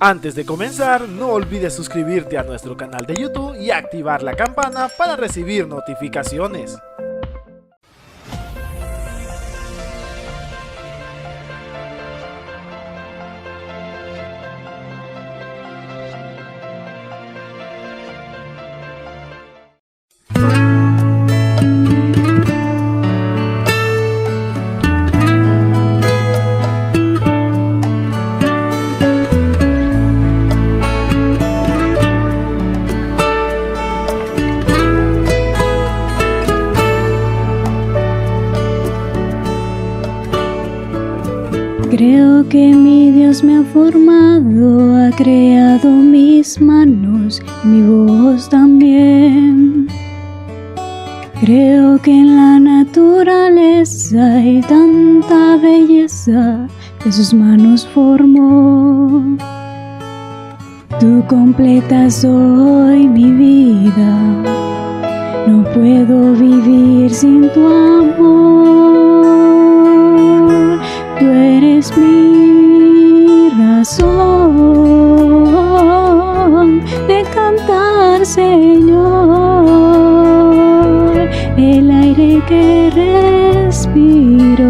Antes de comenzar, no olvides suscribirte a nuestro canal de YouTube y activar la campana para recibir notificaciones. Creo que mi Dios me ha formado, ha creado mis manos y mi voz también. Creo que en la naturaleza hay tanta belleza que sus manos formó. Tú completas hoy mi vida, no puedo vivir sin tu amor. Tú eres mi razón de cantar, Señor, el aire que respiro,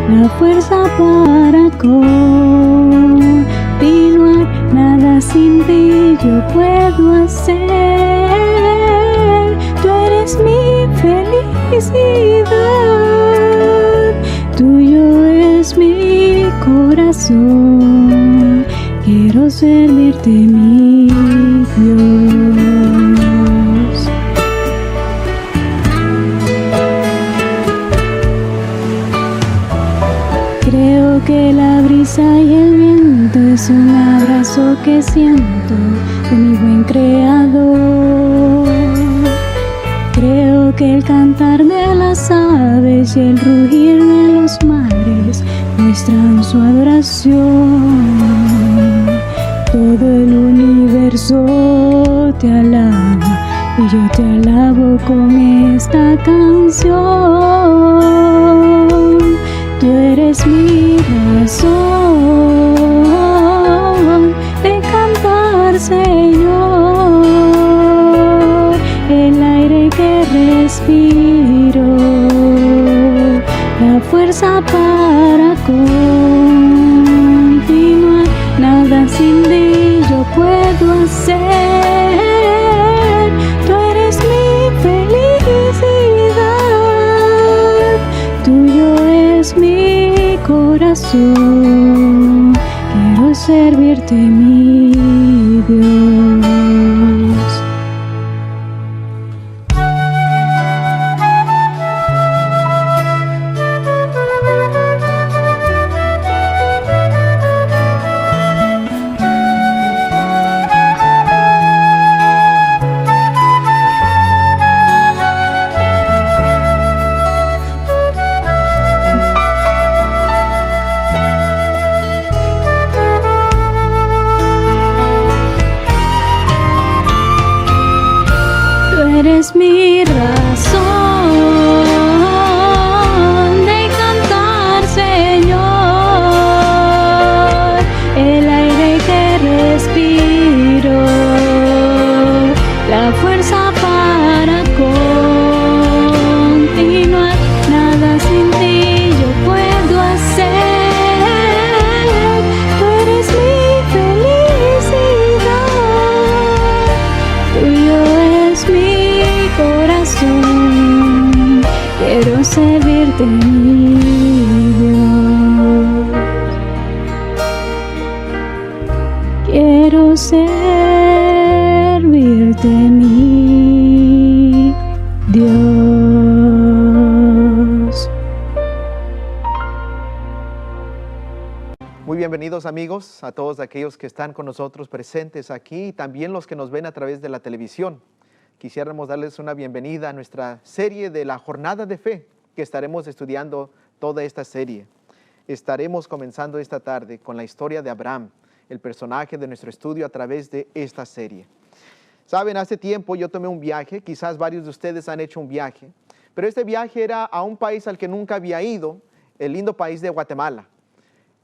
la fuerza para continuar, nada sin ti yo puedo hacer. Tú eres mi felicidad, tuyo es mi corazón, quiero servirte, mi Dios. Creo que la brisa y el viento es un abrazo que siento de mi buen Creador. Creo que el cantar de las aves y el rugir de los mares muestran su adoración. Todo el universo te alaba y yo te alabo con esta canción. Tú eres mi razón de cantar, Señor, el aire que respiro, la fuerza para continuar, nada sin ti yo puedo hacer. Tú eres mi felicidad, tuyo es mi corazón, quiero servirte, mi Dios. Eres mi razón de cantar, Señor, el aire que respiro, la fuerza para continuar, nada sin ti yo puedo hacer. Tú eres mi felicidad, tuyo es mi corazón, quiero servirte, mi Dios. Quiero servirte, mi Dios. Muy bienvenidos, amigos, a todos aquellos que están con nosotros presentes aquí y también los que nos ven a través de la televisión. Quisiéramos darles una bienvenida a nuestra serie de la Jornada de Fe, que estaremos estudiando toda esta serie. Estaremos comenzando esta tarde con la historia de Abraham, el personaje de nuestro estudio a través de esta serie. Saben, hace tiempo yo tomé un viaje, quizás varios de ustedes han hecho un viaje, pero este viaje era a un país al que nunca había ido, el lindo país de Guatemala.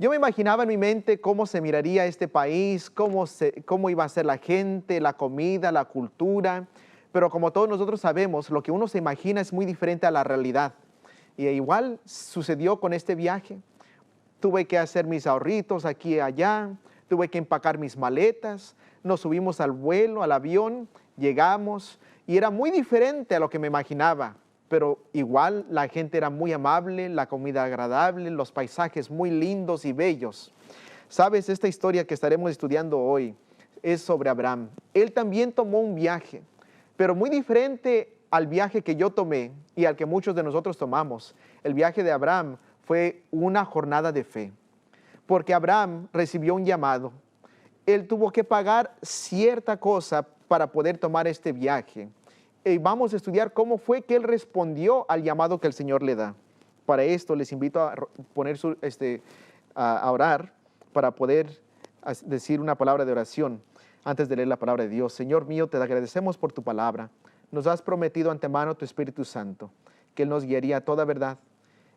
Yo me imaginaba en mi mente cómo se miraría este país, cómo iba a ser la gente, la comida, la cultura. Pero como todos nosotros sabemos, lo que uno se imagina es muy diferente a la realidad. Y igual sucedió con este viaje. Tuve que hacer mis ahorritos aquí y allá, tuve que empacar mis maletas, nos subimos al vuelo, al avión, llegamos y era muy diferente a lo que me imaginaba. Pero igual la gente era muy amable, la comida agradable, los paisajes muy lindos y bellos. Sabes, esta historia que estaremos estudiando hoy es sobre Abraham. Él también tomó un viaje, pero muy diferente al viaje que yo tomé y al que muchos de nosotros tomamos. El viaje de Abraham fue una jornada de fe, porque Abraham recibió un llamado. Él tuvo que pagar cierta cosa para poder tomar este viaje. Y vamos a estudiar cómo fue que él respondió al llamado que el Señor le da. Para esto les invito a a orar para poder decir una palabra de oración antes de leer la palabra de Dios. Señor mío, te agradecemos por tu palabra. Nos has prometido antemano tu Espíritu Santo, que Él nos guiaría a toda verdad.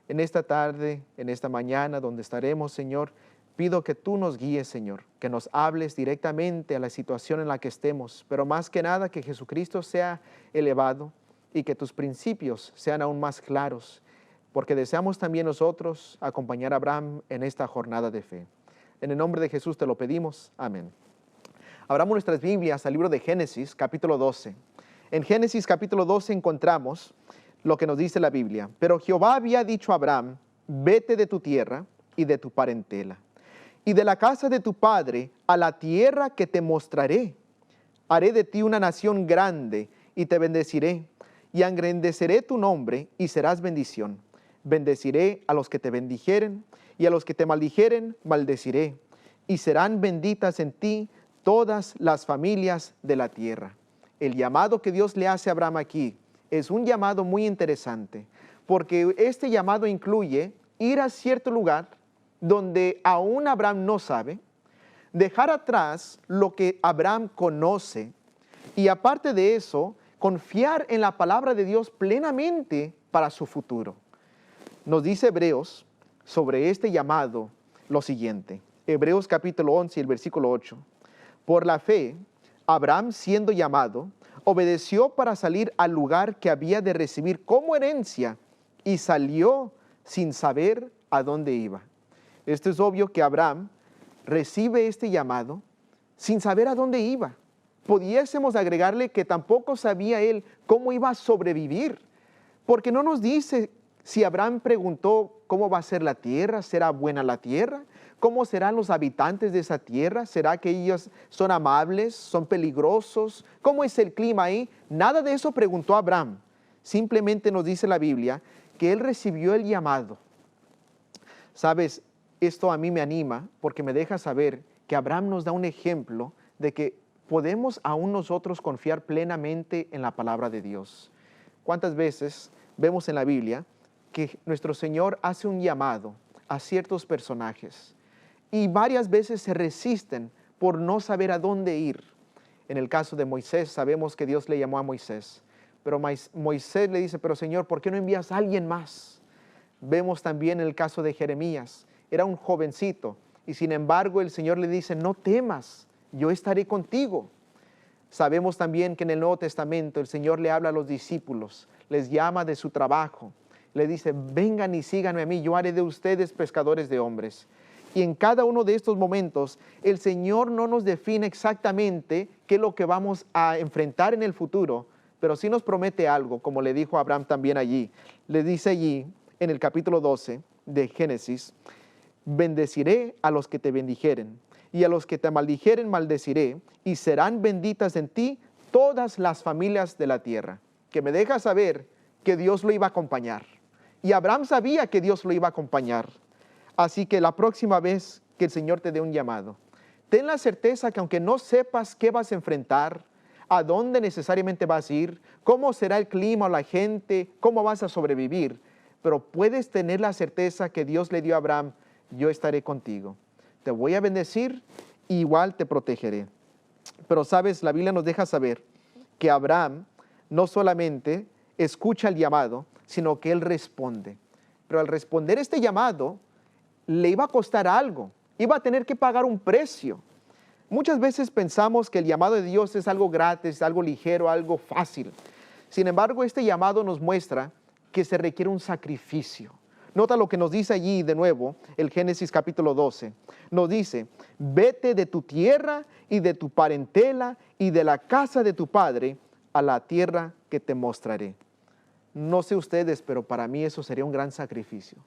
En esta tarde, en esta mañana donde estaremos, Señor, pido que tú nos guíes, Señor, que nos hables directamente a la situación en la que estemos, pero más que nada que Jesucristo sea elevado y que tus principios sean aún más claros, porque deseamos también nosotros acompañar a Abraham en esta jornada de fe. En el nombre de Jesús te lo pedimos. Amén. Abramos nuestras Biblias al libro de Génesis, capítulo 12. En Génesis, capítulo 12 encontramos lo que nos dice la Biblia. Pero Jehová había dicho a Abraham, vete de tu tierra y de tu parentela, y de la casa de tu padre a la tierra que te mostraré. Haré de ti una nación grande y te bendeciré, y engrandeceré tu nombre y serás bendición. Bendeciré a los que te bendijeren, y a los que te maldijeren maldeciré, y serán benditas en ti todas las familias de la tierra. El llamado que Dios le hace a Abraham aquí es un llamado muy interesante, porque este llamado incluye ir a cierto lugar donde aún Abraham no sabe, dejar atrás lo que Abraham conoce y aparte de eso, confiar en la palabra de Dios plenamente para su futuro. Nos dice Hebreos sobre este llamado lo siguiente. Hebreos capítulo 11, el versículo 8. Por la fe, Abraham siendo llamado, obedeció para salir al lugar que había de recibir como herencia y salió sin saber a dónde iba. Esto es obvio que Abraham recibe este llamado sin saber a dónde iba. Pudiésemos agregarle que tampoco sabía él cómo iba a sobrevivir, porque no nos dice si Abraham preguntó cómo va a ser la tierra, ¿será buena la tierra? ¿Cómo serán los habitantes de esa tierra? ¿Será que ellos son amables, son peligrosos? ¿Cómo es el clima ahí? Nada de eso preguntó Abraham. Simplemente nos dice la Biblia que él recibió el llamado. Sabes, esto a mí me anima porque me deja saber que Abraham nos da un ejemplo de que podemos aún nosotros confiar plenamente en la palabra de Dios. ¿Cuántas veces vemos en la Biblia que nuestro Señor hace un llamado a ciertos personajes y varias veces se resisten por no saber a dónde ir? En el caso de Moisés, sabemos que Dios le llamó a Moisés, pero Moisés le dice, pero Señor, ¿por qué no envías a alguien más? Vemos también en el caso de Jeremías, era un jovencito y sin embargo el Señor le dice, no temas, yo estaré contigo. Sabemos también que en el Nuevo Testamento el Señor le habla a los discípulos, les llama de su trabajo, le dice, vengan y síganme a mí, yo haré de ustedes pescadores de hombres. Y en cada uno de estos momentos, el Señor no nos define exactamente qué es lo que vamos a enfrentar en el futuro, pero sí nos promete algo, como le dijo a Abraham también allí. Le dice allí, en el capítulo 12 de Génesis, bendeciré a los que te bendijeren, y a los que te maldijeren maldeciré, y serán benditas en ti todas las familias de la tierra. Que me deja saber que Dios lo iba a acompañar. Y Abraham sabía que Dios lo iba a acompañar. Así que la próxima vez que el Señor te dé un llamado, ten la certeza que aunque no sepas qué vas a enfrentar, a dónde necesariamente vas a ir, cómo será el clima o la gente, cómo vas a sobrevivir, pero puedes tener la certeza que Dios le dio a Abraham, yo estaré contigo. Te voy a bendecir, igual te protegeré. Pero sabes, la Biblia nos deja saber que Abraham no solamente escucha el llamado, sino que él responde. Pero al responder este llamado, le iba a costar algo, iba a tener que pagar un precio. Muchas veces pensamos que el llamado de Dios es algo gratis, algo ligero, algo fácil. Sin embargo, este llamado nos muestra que se requiere un sacrificio. Nota lo que nos dice allí de nuevo, el Génesis capítulo 12. Nos dice, vete de tu tierra y de tu parentela y de la casa de tu padre a la tierra que te mostraré. No sé ustedes, pero para mí eso sería un gran sacrificio.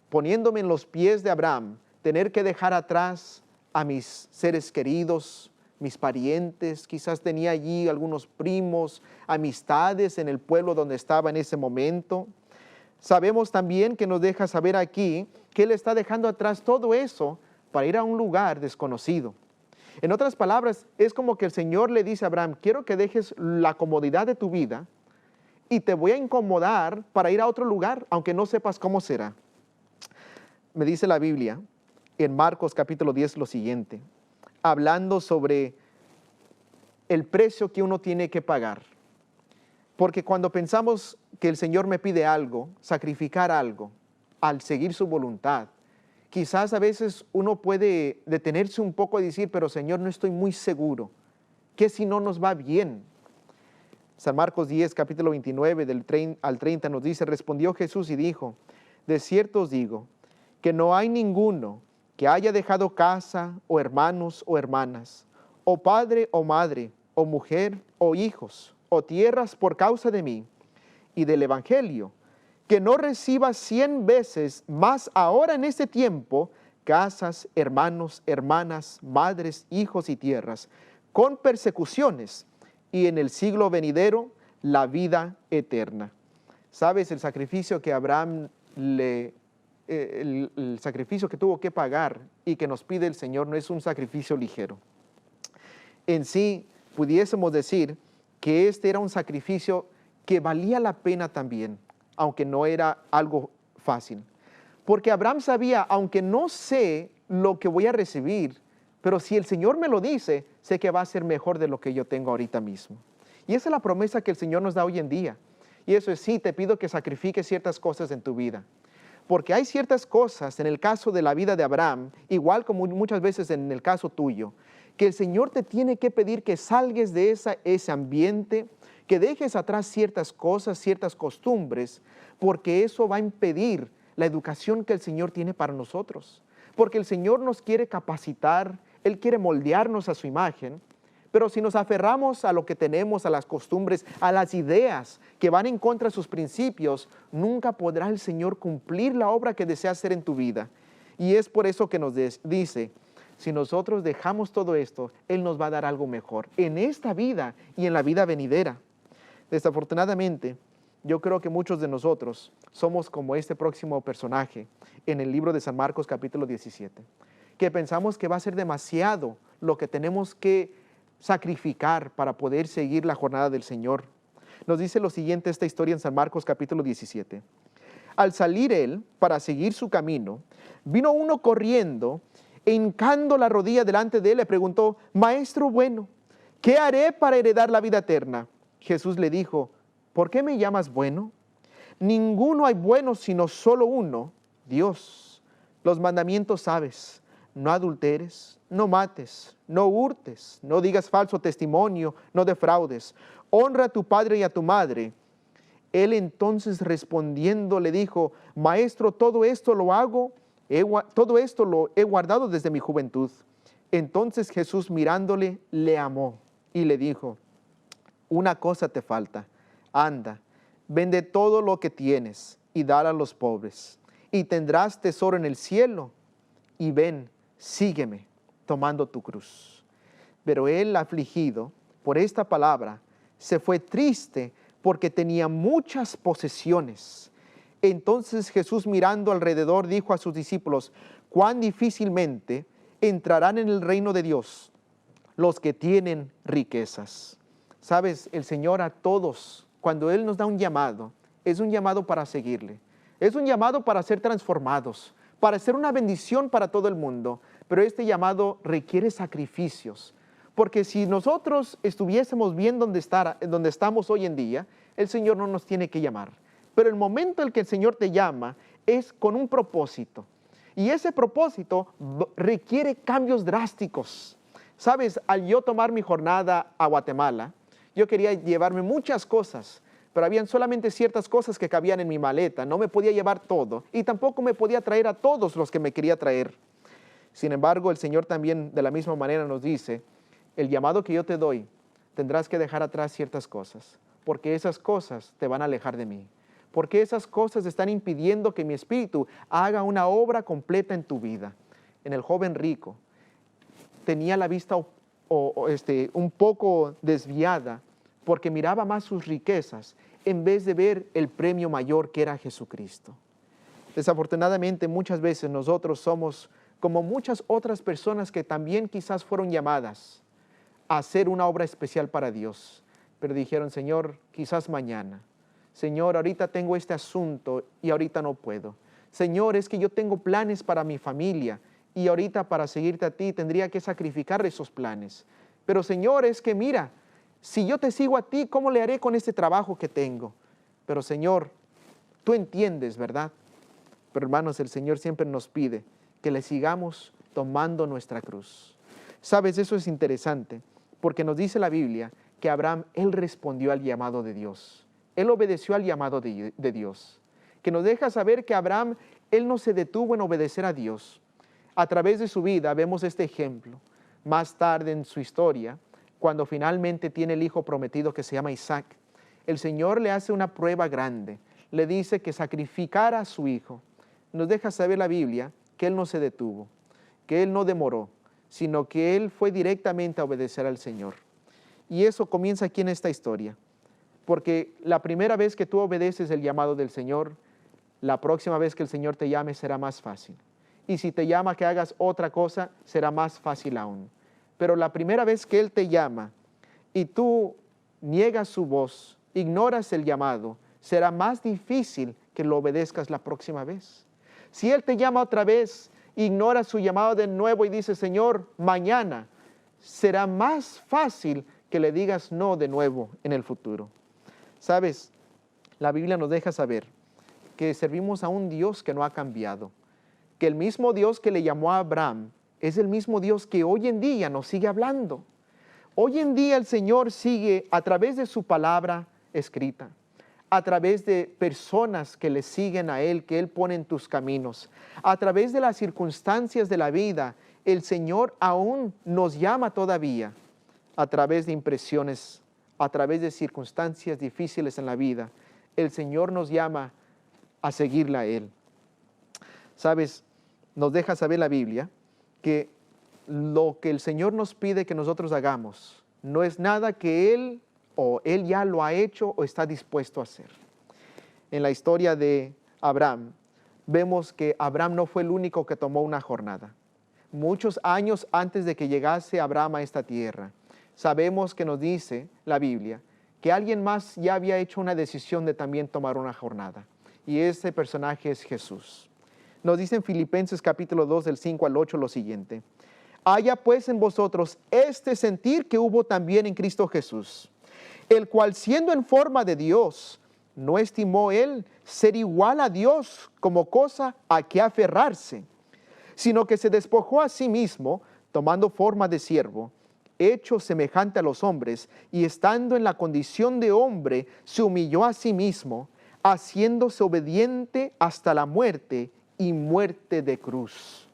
Poniéndome en los pies de Abraham, tener que dejar atrás a mis seres queridos, mis parientes, quizás tenía allí algunos primos, amistades en el pueblo donde estaba en ese momento. Sabemos también que nos deja saber aquí que Él está dejando atrás todo eso para ir a un lugar desconocido. En otras palabras, es como que el Señor le dice a Abraham, quiero que dejes la comodidad de tu vida y te voy a incomodar para ir a otro lugar, aunque no sepas cómo será. Me dice la Biblia en Marcos capítulo 10 lo siguiente, hablando sobre el precio que uno tiene que pagar. Porque cuando pensamos que el Señor me pide algo, sacrificar algo, al seguir su voluntad, quizás a veces uno puede detenerse un poco y decir, pero Señor, no estoy muy seguro. ¿Qué si no nos va bien? San Marcos 10, capítulo 29, del 30 al 30 nos dice, respondió Jesús y dijo, de cierto os digo, que no hay ninguno que haya dejado casa, o hermanos, o hermanas, o padre, o madre, o mujer, o hijos, o tierras por causa de mí y del evangelio, que no reciba 100 veces más ahora en este tiempo, casas, hermanos, hermanas, madres, hijos y tierras, con persecuciones, y en el siglo venidero, la vida eterna. ¿Sabes? El sacrificio que Abraham el sacrificio que tuvo que pagar y que nos pide el Señor no es un sacrificio ligero. En sí, pudiésemos decir que este era un sacrificio que valía la pena también, aunque no era algo fácil. Porque Abraham sabía, aunque no sé lo que voy a recibir, pero si el Señor me lo dice, sé que va a ser mejor de lo que yo tengo ahorita mismo. Y esa es la promesa que el Señor nos da hoy en día. Y eso es, sí, te pido que sacrifiques ciertas cosas en tu vida. Porque hay ciertas cosas en el caso de la vida de Abraham, igual como muchas veces en el caso tuyo, que el Señor te tiene que pedir que salgues de ese ambiente, que dejes atrás ciertas cosas, ciertas costumbres, porque eso va a impedir la educación que el Señor tiene para nosotros. Porque el Señor nos quiere capacitar, Él quiere moldearnos a su imagen, pero si nos aferramos a lo que tenemos, a las costumbres, a las ideas que van en contra de sus principios, nunca podrá el Señor cumplir la obra que desea hacer en tu vida. Y es por eso que nos dice, si nosotros dejamos todo esto, Él nos va a dar algo mejor en esta vida y en la vida venidera. Desafortunadamente, yo creo que muchos de nosotros somos como este próximo personaje en el libro de San Marcos capítulo 17, que pensamos que va a ser demasiado lo que tenemos que sacrificar para poder seguir la jornada del Señor. Nos dice lo siguiente esta historia en San Marcos capítulo 17. Al salir él para seguir su camino, vino uno corriendo e hincando la rodilla delante de él le preguntó, Maestro bueno, ¿qué haré para heredar la vida eterna? Jesús le dijo, ¿por qué me llamas bueno? Ninguno hay bueno sino solo uno, Dios. Los mandamientos sabes, no adulteres, no mates, no hurtes, no digas falso testimonio, no defraudes, honra a tu padre y a tu madre. Él entonces respondiendo le dijo, Maestro, todo esto lo he guardado desde mi juventud. Entonces Jesús mirándole, le amó y le dijo, una cosa te falta, anda, vende todo lo que tienes y dale a los pobres, y tendrás tesoro en el cielo, y ven, sígueme, tomando tu cruz. Pero él, afligido por esta palabra, se fue triste porque tenía muchas posesiones. Entonces Jesús, mirando alrededor, dijo a sus discípulos, cuán difícilmente entrarán en el reino de Dios los que tienen riquezas. Sabes, el Señor a todos, cuando Él nos da un llamado, es un llamado para seguirle. Es un llamado para ser transformados, para ser una bendición para todo el mundo. Pero este llamado requiere sacrificios. Porque si nosotros estuviésemos bien donde estamos hoy en día, el Señor no nos tiene que llamar. Pero el momento en que el Señor te llama es con un propósito. Y ese propósito requiere cambios drásticos. Sabes, al yo tomar mi jornada a Guatemala, yo quería llevarme muchas cosas, pero habían solamente ciertas cosas que cabían en mi maleta. No me podía llevar todo y tampoco me podía traer a todos los que me quería traer. Sin embargo, el Señor también de la misma manera nos dice, el llamado que yo te doy, tendrás que dejar atrás ciertas cosas, porque esas cosas te van a alejar de mí. Porque esas cosas están impidiendo que mi espíritu haga una obra completa en tu vida. En el joven rico, tenía la vista un poco desviada porque miraba más sus riquezas en vez de ver el premio mayor que era Jesucristo. Desafortunadamente, muchas veces nosotros somos como muchas otras personas que también quizás fueron llamadas a hacer una obra especial para Dios, pero dijeron, Señor, quizás mañana. Señor, ahorita tengo este asunto y ahorita no puedo. Señor, es que yo tengo planes para mi familia y ahorita para seguirte a ti tendría que sacrificar esos planes. Pero Señor, es que mira, si yo te sigo a ti, ¿cómo le haré con este trabajo que tengo? Pero Señor, tú entiendes, ¿verdad? Pero hermanos, el Señor siempre nos pide que le sigamos tomando nuestra cruz. Sabes, eso es interesante, porque nos dice la Biblia que Abraham, él respondió al llamado de Dios. Él obedeció al llamado de Dios, que nos deja saber que Abraham, él no se detuvo en obedecer a Dios. A través de su vida vemos este ejemplo. Más tarde en su historia, cuando finalmente tiene el hijo prometido que se llama Isaac, el Señor le hace una prueba grande. Le dice que sacrificara a su hijo. Nos deja saber la Biblia que él no se detuvo, que él no demoró, sino que él fue directamente a obedecer al Señor. Y eso comienza aquí en esta historia. Porque la primera vez que tú obedeces el llamado del Señor, la próxima vez que el Señor te llame será más fácil. Y si te llama que hagas otra cosa, será más fácil aún. Pero la primera vez que Él te llama y tú niegas su voz, ignoras el llamado, será más difícil que lo obedezcas la próxima vez. Si Él te llama otra vez, ignoras su llamado de nuevo y dices, Señor, mañana, será más fácil que le digas no de nuevo en el futuro. ¿Sabes? La Biblia nos deja saber que servimos a un Dios que no ha cambiado, que el mismo Dios que le llamó a Abraham es el mismo Dios que hoy en día nos sigue hablando. Hoy en día el Señor sigue a través de su palabra escrita, a través de personas que le siguen a Él, que Él pone en tus caminos, a través de las circunstancias de la vida, el Señor aún nos llama todavía, a través de impresiones, a través de circunstancias difíciles en la vida, el Señor nos llama a seguirle a Él. ¿Sabes? Nos deja saber la Biblia que lo que el Señor nos pide que nosotros hagamos no es nada que Él o Él ya lo ha hecho o está dispuesto a hacer. En la historia de Abraham, vemos que Abraham no fue el único que tomó una jornada. Muchos años antes de que llegase Abraham a esta tierra, sabemos que nos dice la Biblia que alguien más ya había hecho una decisión de también tomar una jornada. Y ese personaje es Jesús. Nos dice en Filipenses capítulo 2 del 5 al 8 lo siguiente. Haya pues en vosotros este sentir que hubo también en Cristo Jesús, el cual siendo en forma de Dios, no estimó él ser igual a Dios como cosa a que aferrarse, sino que se despojó a sí mismo, tomando forma de siervo, hecho semejante a los hombres, y estando en la condición de hombre, se humilló a sí mismo, haciéndose obediente hasta la muerte y muerte de cruz.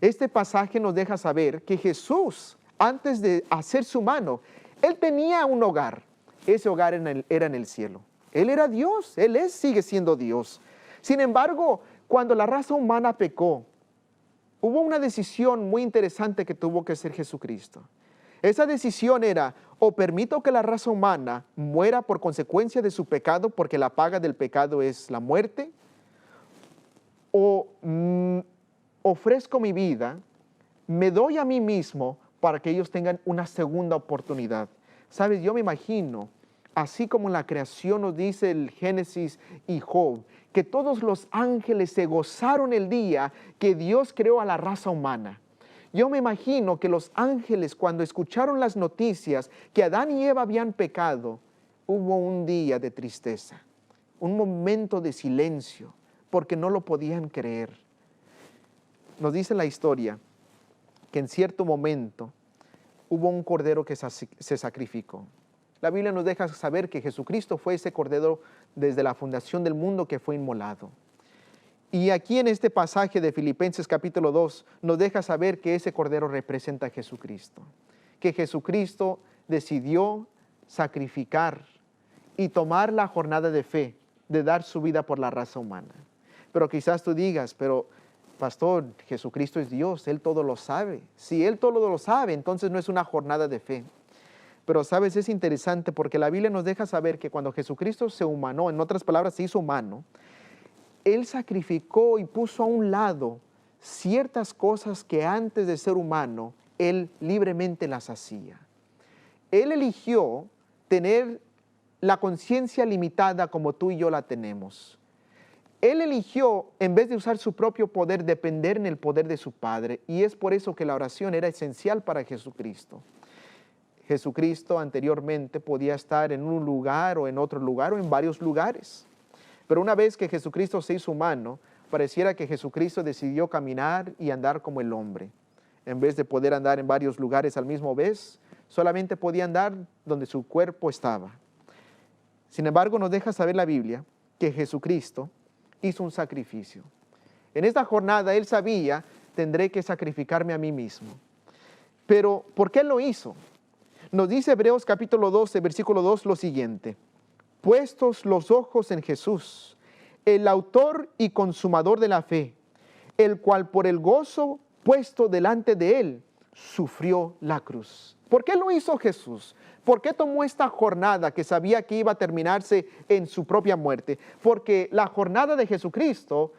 Este pasaje nos deja saber que Jesús, antes de hacerse humano, Él tenía un hogar. Ese hogar era en el cielo. Él era Dios, sigue siendo Dios. Sin embargo, cuando la raza humana pecó, hubo una decisión muy interesante que tuvo que hacer Jesucristo. Esa decisión era, o permito que la raza humana muera por consecuencia de su pecado, porque la paga del pecado es la muerte, o ofrezco mi vida, me doy a mí mismo para que ellos tengan una segunda oportunidad. Sabes, yo me imagino, así como en la creación nos dice el Génesis y Job, que todos los ángeles se gozaron el día que Dios creó a la raza humana. Yo me imagino que los ángeles, cuando escucharon las noticias que Adán y Eva habían pecado, hubo un día de tristeza, un momento de silencio, porque no lo podían creer. nos dice la historia que en cierto momento hubo un cordero que se sacrificó. La Biblia nos deja saber que Jesucristo fue ese cordero desde la fundación del mundo que fue inmolado. Y aquí en este pasaje de Filipenses capítulo 2 nos deja saber que ese cordero representa a Jesucristo. Que Jesucristo decidió sacrificar y tomar la jornada de fe, de dar su vida por la raza humana. Pero quizás tú digas, pero pastor, Jesucristo es Dios, Él todo lo sabe. Si Él todo lo sabe, entonces no es una jornada de fe. Pero sabes, es interesante porque la Biblia nos deja saber que cuando Jesucristo se humanó, en otras palabras, se hizo humano, Él sacrificó y puso a un lado ciertas cosas que antes de ser humano, Él libremente las hacía. Él eligió tener la conciencia limitada como tú y yo la tenemos. Él eligió, en vez de usar su propio poder, depender en el poder de su Padre. Y es por eso que la oración era esencial para Jesucristo. Jesucristo anteriormente podía estar en un lugar o en otro lugar o en varios lugares. Pero una vez que Jesucristo se hizo humano, pareciera que Jesucristo decidió caminar y andar como el hombre. En vez de poder andar en varios lugares al mismo vez, solamente podía andar donde su cuerpo estaba. Sin embargo, nos deja saber la Biblia que Jesucristo hizo un sacrificio. En esta jornada Él sabía, tendré que sacrificarme a mí mismo. Pero, ¿por qué lo hizo? Nos dice Hebreos capítulo 12, versículo 2 lo siguiente: puestos los ojos en Jesús, el autor y consumador de la fe, el cual por el gozo puesto delante de Él, sufrió la cruz. ¿Por qué lo hizo Jesús? ¿Por qué tomó esta jornada que sabía que iba a terminarse en su propia muerte? Porque la jornada de Jesucristo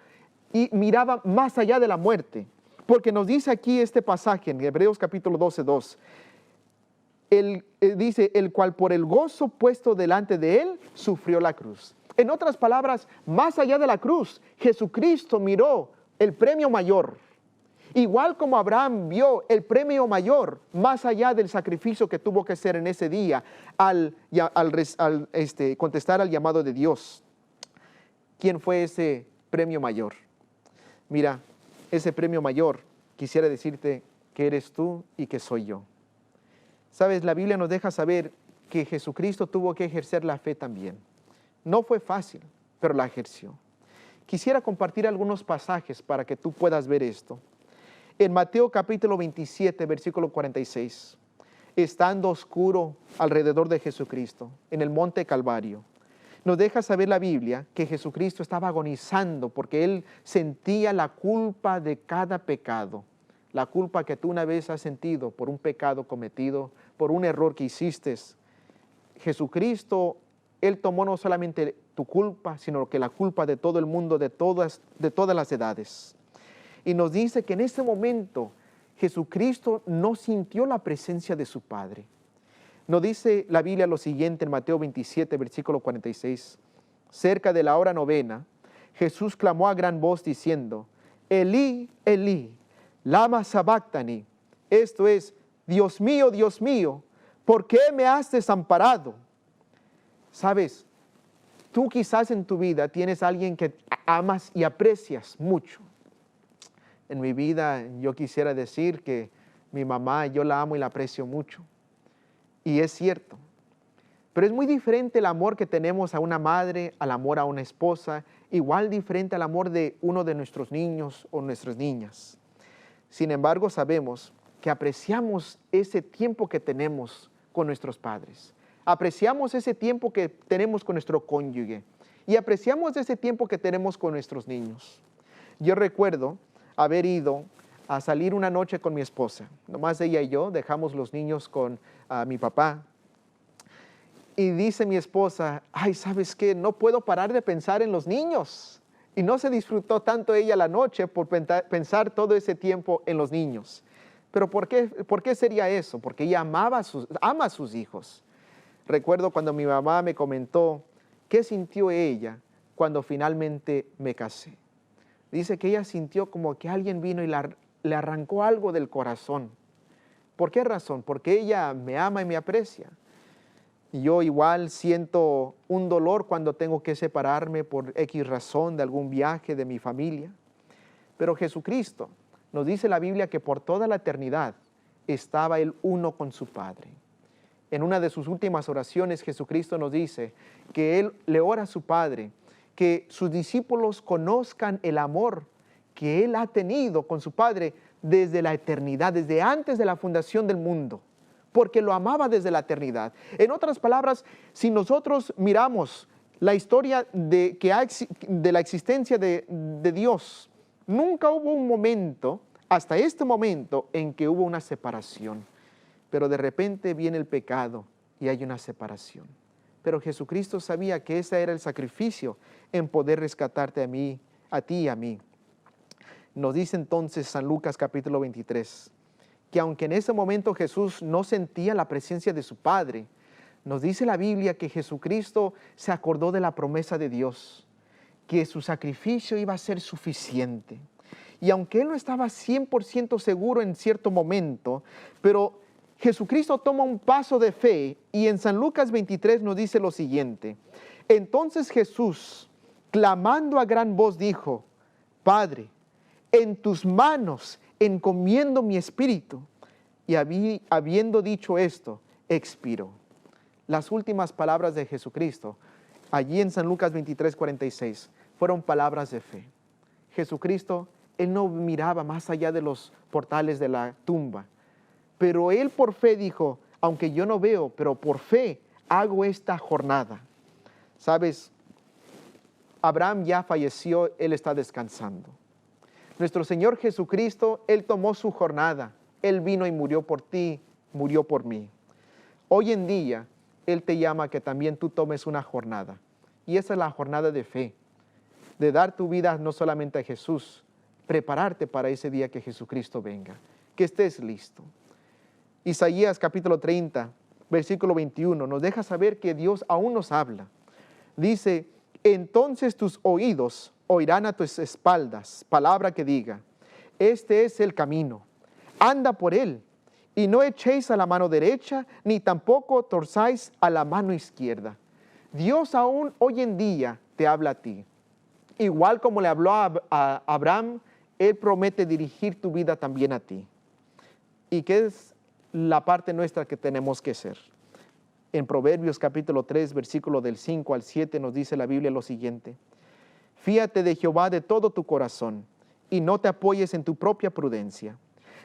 miraba más allá de la muerte. Porque nos dice aquí este pasaje en Hebreos capítulo 12, 2. Dice, el cual por el gozo puesto delante de Él, sufrió la cruz. En otras palabras, más allá de la cruz, Jesucristo miró el premio mayor. Igual como Abraham vio el premio mayor, más allá del sacrificio que tuvo que hacer en ese día al contestar al llamado de Dios. ¿Quién fue ese premio mayor? Mira, ese premio mayor, quisiera decirte que eres tú y que soy yo. Sabes, la Biblia nos deja saber que Jesucristo tuvo que ejercer la fe también. No fue fácil, pero la ejerció. Quisiera compartir algunos pasajes para que tú puedas ver esto. En Mateo capítulo 27, versículo 46, estando oscuro alrededor de Jesucristo, en el monte Calvario, nos deja saber la Biblia que Jesucristo estaba agonizando porque Él sentía la culpa de cada pecado. La culpa que tú una vez has sentido por un pecado cometido, por un error que hiciste. Jesucristo, Él tomó no solamente tu culpa, sino que la culpa de todo el mundo, de todas las edades. Y nos dice que en ese momento Jesucristo no sintió la presencia de su Padre. Nos dice la Biblia lo siguiente en Mateo 27, versículo 46. Cerca de la hora novena, Jesús clamó a gran voz diciendo, Elí, Elí, lama sabactani. Esto es, Dios mío, ¿por qué me has desamparado? Sabes, tú quizás en tu vida tienes a alguien que amas y aprecias mucho. En mi vida yo quisiera decir que mi mamá, yo la amo y la aprecio mucho. Y es cierto. Pero es muy diferente el amor que tenemos a una madre, al amor a una esposa, igual diferente al amor de uno de nuestros niños o nuestras niñas. Sin embargo, sabemos que apreciamos ese tiempo que tenemos con nuestros padres. Apreciamos ese tiempo que tenemos con nuestro cónyuge. Y apreciamos ese tiempo que tenemos con nuestros niños. Yo recuerdo haber ido a salir una noche con mi esposa. Nomás ella y yo dejamos los niños con mi papá. Y dice mi esposa, ay, ¿sabes qué? No puedo parar de pensar en los niños. Y no se disfrutó tanto ella la noche por pensar todo ese tiempo en los niños. Pero ¿por qué sería eso? Porque ella ama a sus hijos. Recuerdo cuando mi mamá me comentó qué sintió ella cuando finalmente me casé. Dice que ella sintió como que alguien vino y le arrancó algo del corazón. ¿Por qué razón? Porque ella me ama y me aprecia. Y yo igual siento un dolor cuando tengo que separarme por X razón de algún viaje de mi familia. Pero Jesucristo nos dice la Biblia que por toda la eternidad estaba Él uno con su Padre. En una de sus últimas oraciones, Jesucristo nos dice que Él le ora a su Padre, que sus discípulos conozcan el amor que Él ha tenido con su Padre desde la eternidad, desde antes de la fundación del mundo, porque lo amaba desde la eternidad. En otras palabras, si nosotros miramos la historia de la existencia de Dios, nunca hubo un momento, hasta este momento, en que hubo una separación. Pero de repente viene el pecado y hay una separación. Pero Jesucristo sabía que ese era el sacrificio en poder rescatarte a ti y a mí. Nos dice entonces San Lucas capítulo 23, que aunque en ese momento Jesús no sentía la presencia de su Padre, nos dice la Biblia que Jesucristo se acordó de la promesa de Dios, que su sacrificio iba a ser suficiente. Y aunque Él no estaba 100% seguro en cierto momento, pero Jesucristo toma un paso de fe y en San Lucas 23 nos dice lo siguiente. Entonces Jesús, clamando a gran voz, dijo, Padre, en tus manos encomiendo mi espíritu. Y habiendo dicho esto, expiró. Las últimas palabras de Jesucristo, allí en San Lucas 23, 46, fueron palabras de fe. Jesucristo, Él no miraba más allá de los portales de la tumba, pero Él por fe dijo, aunque yo no veo, pero por fe hago esta jornada. ¿Sabes? Abraham ya falleció, él está descansando. Nuestro Señor Jesucristo, Él tomó su jornada. Él vino y murió por ti, murió por mí. Hoy en día, Él te llama a que también tú tomes una jornada. Y esa es la jornada de fe, de dar tu vida no solamente a Jesús, prepararte para ese día que Jesucristo venga, que estés listo. Isaías capítulo 30, versículo 21, nos deja saber que Dios aún nos habla. Dice, entonces tus oídos oirán a tus espaldas, palabra que diga, este es el camino, anda por él, y no echéis a la mano derecha, ni tampoco torzáis a la mano izquierda. Dios aún hoy en día te habla a ti. Igual como le habló a Abraham, Él promete dirigir tu vida también a ti. ¿Y qué es la parte nuestra que tenemos que hacer? En Proverbios capítulo 3, versículo del 5 al 7 nos dice la Biblia lo siguiente. Fíate de Jehová de todo tu corazón y no te apoyes en tu propia prudencia.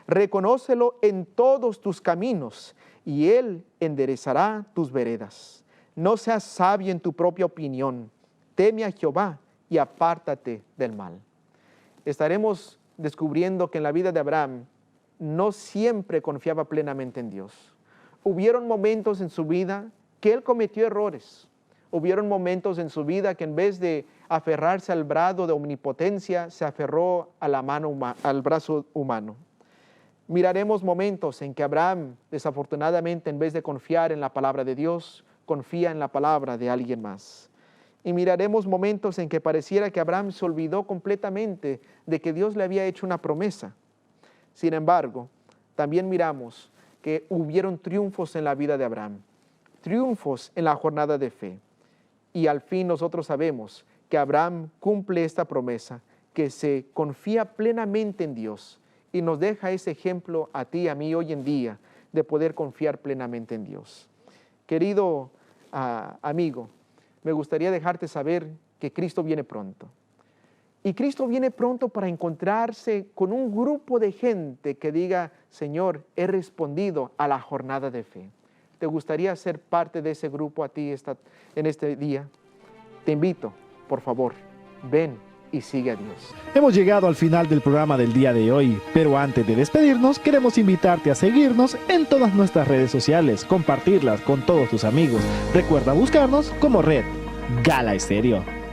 Reconócelo en todos tus caminos y Él enderezará tus veredas. No seas sabio en tu propia opinión. Teme a Jehová y apártate del mal. Estaremos descubriendo que en la vida de Abraham no siempre confiaba plenamente en Dios. Hubieron momentos en su vida que él cometió errores. Hubieron momentos en su vida que en vez de aferrarse al brazo de omnipotencia, se aferró a la mano al brazo humano. Miraremos momentos en que Abraham, desafortunadamente, en vez de confiar en la palabra de Dios, confía en la palabra de alguien más. Y miraremos momentos en que pareciera que Abraham se olvidó completamente de que Dios le había hecho una promesa. Sin embargo, también miramos que hubieron triunfos en la vida de Abraham, triunfos en la jornada de fe. Y al fin nosotros sabemos que Abraham cumple esta promesa, que se confía plenamente en Dios y nos deja ese ejemplo a ti y a mí hoy en día de poder confiar plenamente en Dios. Querido amigo, me gustaría dejarte saber que Cristo viene pronto. Y Cristo viene pronto para encontrarse con un grupo de gente que diga, Señor, he respondido a la jornada de fe. ¿Te gustaría ser parte de ese grupo a ti en este día? Te invito, por favor, ven y sigue a Dios. Hemos llegado al final del programa del día de hoy, pero antes de despedirnos, queremos invitarte a seguirnos en todas nuestras redes sociales, compartirlas con todos tus amigos. Recuerda buscarnos como Red Gala Estéreo.